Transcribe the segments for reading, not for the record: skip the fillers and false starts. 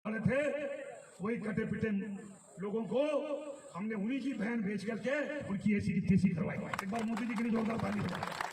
वाले थे वही कटे पिटे लोगों को हमने उन्हीं की बहन भेज करके उनकी ऐसी की तैसी करवाई। एक बार मोदी जी के लिए जोरदार ताली बजाएं।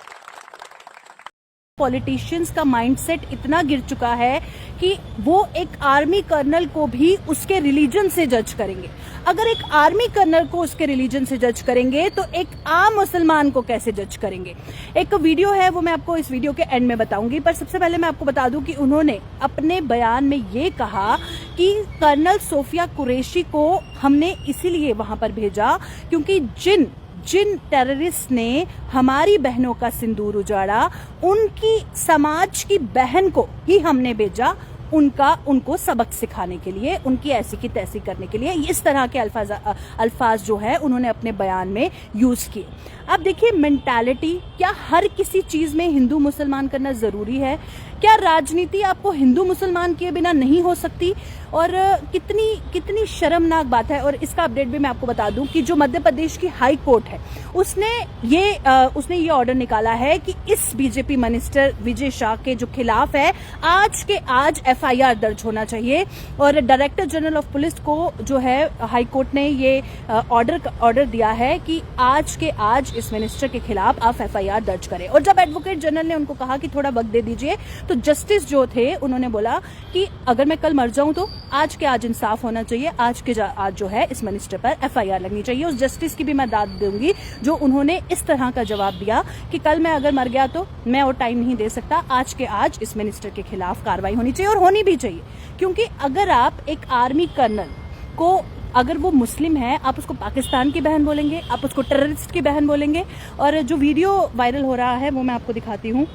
पॉलिटिशियंस का माइंडसेट इतना गिर चुका है कि वो एक आर्मी कर्नल को भी उसके रिलीजन से जज करेंगे। अगर एक आर्मी कर्नल को उसके रिलीजन से जज करेंगे तो एक आम मुसलमान को कैसे जज करेंगे। एक वीडियो है, वो मैं आपको इस वीडियो के एंड में बताऊंगी, पर सबसे पहले मैं आपको बता दूं कि उन्होंने अपने बयान में ये कहा कि कर्नल सोफिया कुरैशी को हमने इसीलिए वहां पर भेजा क्योंकि जिन टेररिस्ट ने हमारी बहनों का सिंदूर उजाड़ा, उनकी समाज की बहन को ही हमने भेजा उनको सबक सिखाने के लिए, उनकी ऐसी की तैसी करने के लिए। इस तरह के अल्फाज जो है उन्होंने अपने बयान में यूज किए। अब देखिए, मेंटालिटी, क्या हर किसी चीज में हिंदू मुसलमान करना जरूरी है? क्या राजनीति आपको हिंदू मुसलमान किए बिना नहीं हो सकती? और कितनी शर्मनाक बात है। और इसका अपडेट भी मैं आपको बता दूं कि जो मध्य प्रदेश की हाई कोर्ट है उसने ये ऑर्डर निकाला है कि इस बीजेपी मिनिस्टर विजय शाह के जो खिलाफ है आज के आज एफआईआर दर्ज होना चाहिए। और डायरेक्टर जनरल ऑफ पुलिस को जो है हाई कोर्ट ने ये ऑर्डर दिया है कि आज के आज इस मिनिस्टर के खिलाफ आप एफआईआर दर्ज करें। और जब एडवोकेट जनरल ने उनको कहा कि थोड़ा वक्त दे दीजिए, तो जस्टिस जो थे उन्होंने बोला कि अगर मैं कल मर जाऊं तो आज के आज इंसाफ होना चाहिए, आज के आज जो है इस मिनिस्टर पर एफआईआर लगनी चाहिए। उस जस्टिस की भी मैं दाद दूंगी जो उन्होंने इस तरह का जवाब दिया कि कल मैं अगर मर गया तो मैं और टाइम नहीं दे सकता, आज के आज इस मिनिस्टर के खिलाफ कार्रवाई होनी चाहिए और होनी भी चाहिए। क्योंकि अगर आप एक आर्मी कर्नल को, अगर वो मुस्लिम है, आप उसको पाकिस्तान की बहन बोलेंगे, आप उसको टेररिस्ट की बहन बोलेंगे। और जो वीडियो वायरल हो रहा है वो मैं आपको दिखाती हूँ,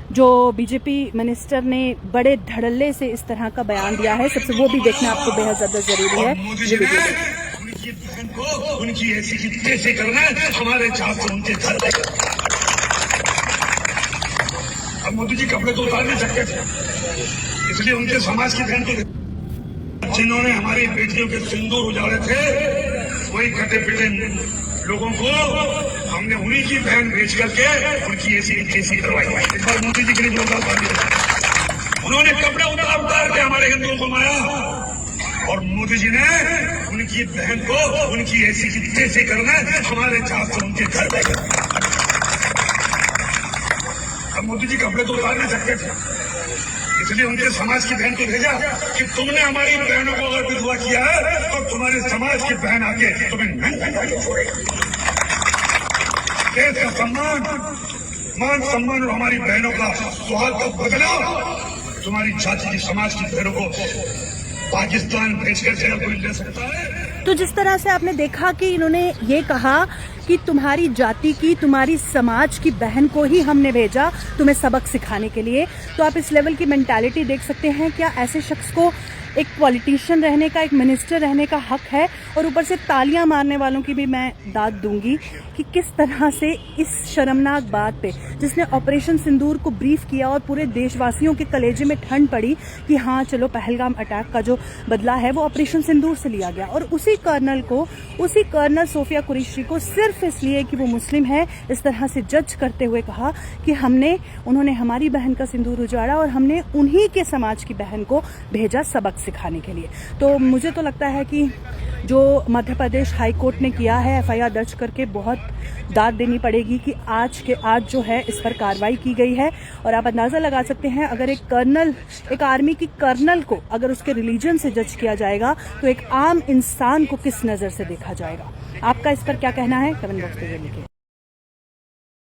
जो बीजेपी मिनिस्टर ने बड़े धड़ल्ले से इस तरह का बयान दिया है, सबसे वो भी देखना आपको बेहद ज्यादा जरूरी है। ये वीडियो उनकी बहन को उनकी ऐसी की तैसी करना हमारे चाहत से उनके घर। अब मोदी जी कपड़े तो उतार नहीं सकते थे, इसलिए उनके समाज की बहन को, जिन्होंने हमारी बेटियों के सिंदूर उजाड़े थे, वही कटे पिटे लोगों को हमने उन्हीं की बहन भेज करके उनकी ऐसी की तैसी करवाई। एक बार मोदी जी के लिए जोरदार ताली बजाएं। उन्होंने कपड़े उतार के हमारे हिंदुओं को मारा और मोदी जी ने उनकी बहन को उनकी ऐसी की तैसी करना हमारे चाहत से उनके घर भेजा। अब मोदी जी कपड़े तो उतार नहीं सकते थे, इसलिए उनके समाज की बहन को भेजा कि तुमने हमारी बहनों को अगर विधवा किया है तो तुम्हारे समाज की बहन आके तुम्हें नहीं छोड़ेगी। देश का मान सम्मान और हमारी बहनों का सुहाग का बदला तुम्हारी जाति की समाज की बहनों को पाकिस्तान भेजकर से कोई ले सकता है? तो जिस तरह से आपने देखा कि इन्होंने ये कहा कि तुम्हारी जाति की, तुम्हारी समाज की बहन को ही हमने भेजा तुम्हें सबक सिखाने के लिए, तो आप इस लेवल की मेंटालिटी देख सकते हैं। क्या ऐसे शख्स को एक पॉलिटिशियन रहने का, एक मिनिस्टर रहने का हक है? और ऊपर से तालियां मारने वालों की भी मैं दाद दूंगी कि किस तरह से इस शर्मनाक बात पे, जिसने ऑपरेशन सिंदूर को ब्रीफ किया और पूरे देशवासियों के कलेजे में ठंड पड़ी कि हाँ चलो पहलगाम अटैक का जो बदला है वो ऑपरेशन सिंदूर से लिया गया, और उसी कर्नल सोफिया कुरैशी को सिर्फ इसलिए कि वो मुस्लिम है इस तरह से जज करते हुए कहा कि उन्होंने हमारी बहन का सिंदूर उजाड़ा और हमने उन्हीं के समाज की बहन को भेजा सबक सिखाने के लिए। तो मुझे तो लगता है कि जो मध्य प्रदेश हाई कोर्ट ने किया है, एफआईआर दर्ज करके बहुत दाद देनी पड़ेगी कि आज के आज जो है इस पर कार्रवाई की गई है। और आप अंदाजा लगा सकते हैं, अगर एक आर्मी की कर्नल को अगर उसके रिलीजन से जज किया जाएगा तो एक आम इंसान को किस नजर से देखा जाएगा। आपका इस पर क्या कहना है? कमेंट बॉक्स में लिखिए।